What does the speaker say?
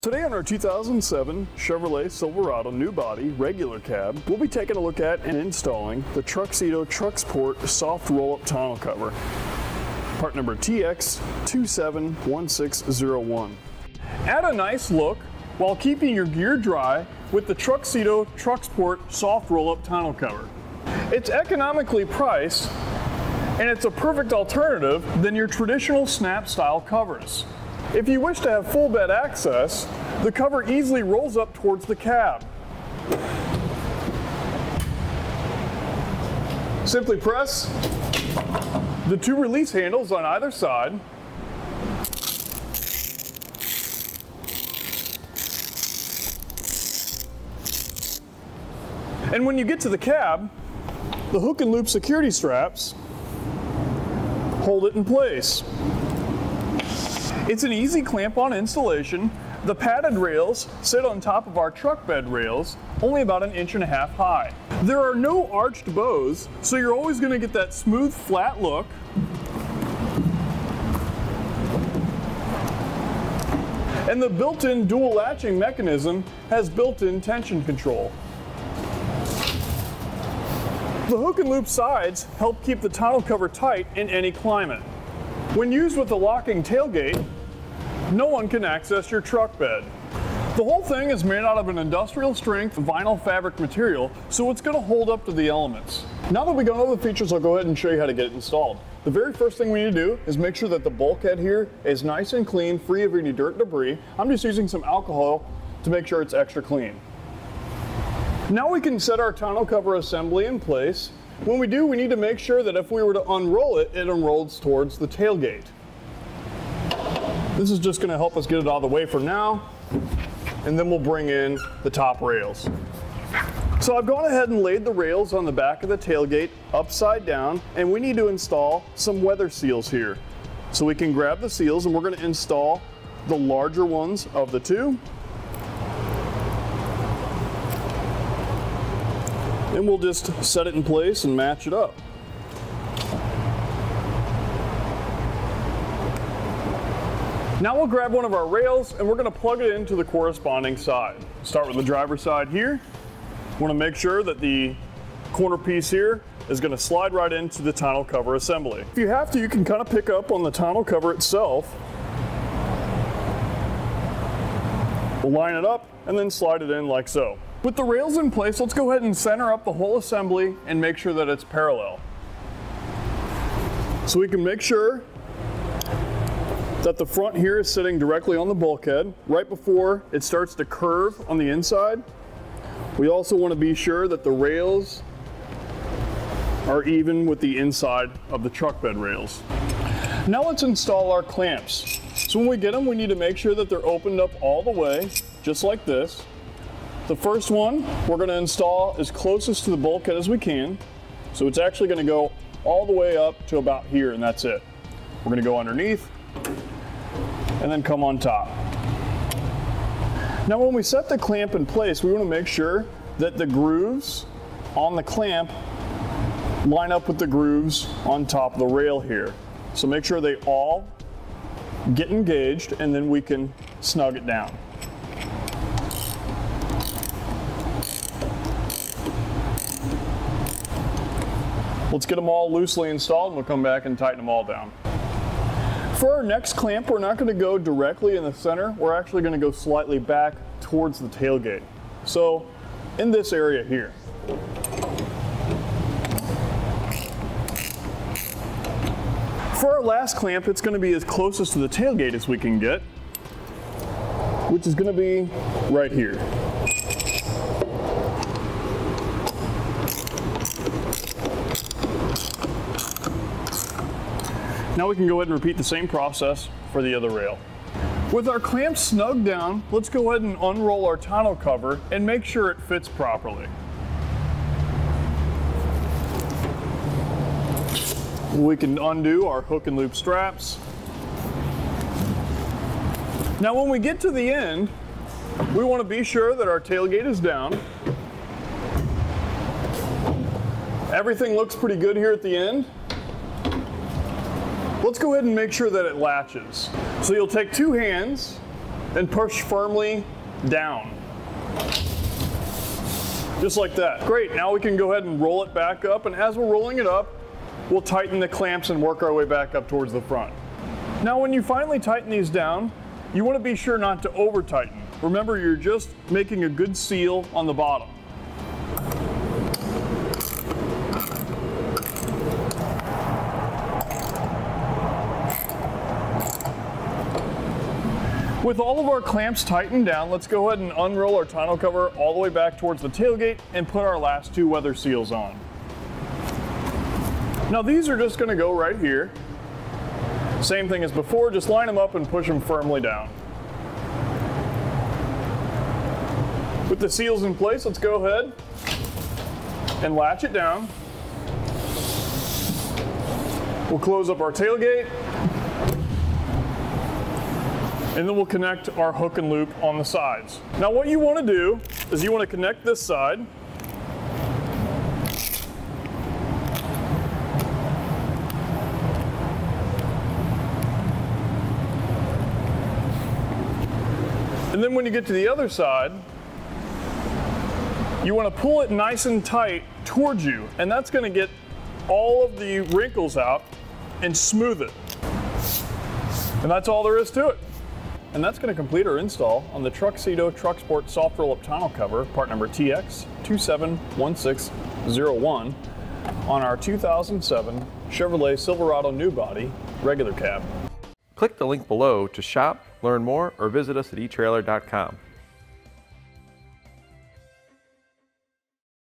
Today on our 2007 Chevrolet Silverado New Body regular cab, we'll be taking a look at and installing the TruXedo TruXport soft roll-up tonneau cover, part number TX271601. Add a nice look while keeping your gear dry with the TruXedo TruXport soft roll-up tonneau cover. It's economically priced and it's a perfect alternative than your traditional snap style covers. If you wish to have full bed access, the cover easily rolls up towards the cab. Simply press the two release handles on either side. And when you get to the cab, the hook and loop security straps hold it in place. It's an easy clamp-on installation. The padded rails sit on top of our truck bed rails, only about 1.5 inches high. There are no arched bows, so you're always going to get that smooth, flat look. And the built-in dual latching mechanism has built-in tension control. The hook and loop sides help keep the tonneau cover tight in any climate. When used with the locking tailgate, no one can access your truck bed. The whole thing is made out of an industrial strength vinyl fabric material, so it's going to hold up to the elements. Now that we got all the features, I'll go ahead and show you how to get it installed. The very first thing we need to do is make sure that the bulkhead here is nice and clean, free of any dirt and debris. I'm just using some alcohol to make sure it's extra clean. Now we can set our tonneau cover assembly in place. When we do, we need to make sure that if we were to unroll it, it unrolls towards the tailgate. This is just going to help us get it out of the way for now, and then we'll bring in the top rails. So I've gone ahead and laid the rails on the back of the tailgate upside down, and we need to install some weather seals here. So we can grab the seals, and we're going to install the larger ones of the two. And we'll just set it in place and match it up. Now we'll grab one of our rails and we're going to plug it into the corresponding side. Start with the driver's side here. We want to make sure that the corner piece here is going to slide right into the tonneau cover assembly. If you have to, you can kind of pick up on the tonneau cover itself. We'll line it up and then slide it in like so. With the rails in place, let's go ahead and center up the whole assembly and make sure that it's parallel. So we can make sure that the front here is sitting directly on the bulkhead right before it starts to curve on the inside. We also want to be sure that the rails are even with the inside of the truck bed rails. Now let's install our clamps. So when we get them, we need to make sure that they're opened up all the way, just like this. The first one we're going to install as closest to the bulkhead as we can. So it's actually going to go all the way up to about here, and that's it. We're going to go underneath and then come on top. Now when we set the clamp in place, we want to make sure that the grooves on the clamp line up with the grooves on top of the rail here. So make sure they all get engaged, and then we can snug it down. Let's get them all loosely installed and we'll come back and tighten them all down. For our next clamp, we're not going to go directly in the center. We're actually going to go slightly back towards the tailgate. So in this area here. For our last clamp, it's going to be as closest to the tailgate as we can get, which is going to be right here. Now we can go ahead and repeat the same process for the other rail. With our clamps snug down, let's go ahead and unroll our tonneau cover and make sure it fits properly. We can undo our hook and loop straps. Now when we get to the end, we want to be sure that our tailgate is down. Everything looks pretty good here at the end. Let's go ahead and make sure that it latches. So you'll take two hands and push firmly down. Just like that. Great, now we can go ahead and roll it back up, and as we're rolling it up, we'll tighten the clamps and work our way back up towards the front. Now when you finally tighten these down, you want to be sure not to over tighten. Remember, you're just making a good seal on the bottom. With all of our clamps tightened down, let's go ahead and unroll our tonneau cover all the way back towards the tailgate and put our last 2 weather seals on. Now these are just going to go right here. Same thing as before, just line them up and push them firmly down. With the seals in place, let's go ahead and latch it down. We'll close up our tailgate, and then we'll connect our hook and loop on the sides. Now what you want to do is you want to connect this side. And then when you get to the other side, you want to pull it nice and tight towards you, and that's going to get all of the wrinkles out and smooth it. And that's all there is to it. And that's going to complete our install on the Truxedo TruXport soft roll-up tonneau cover, part number TX271601, on our 2007 Chevrolet Silverado New Body regular cab. Click the link below to shop, learn more, or visit us at etrailer.com.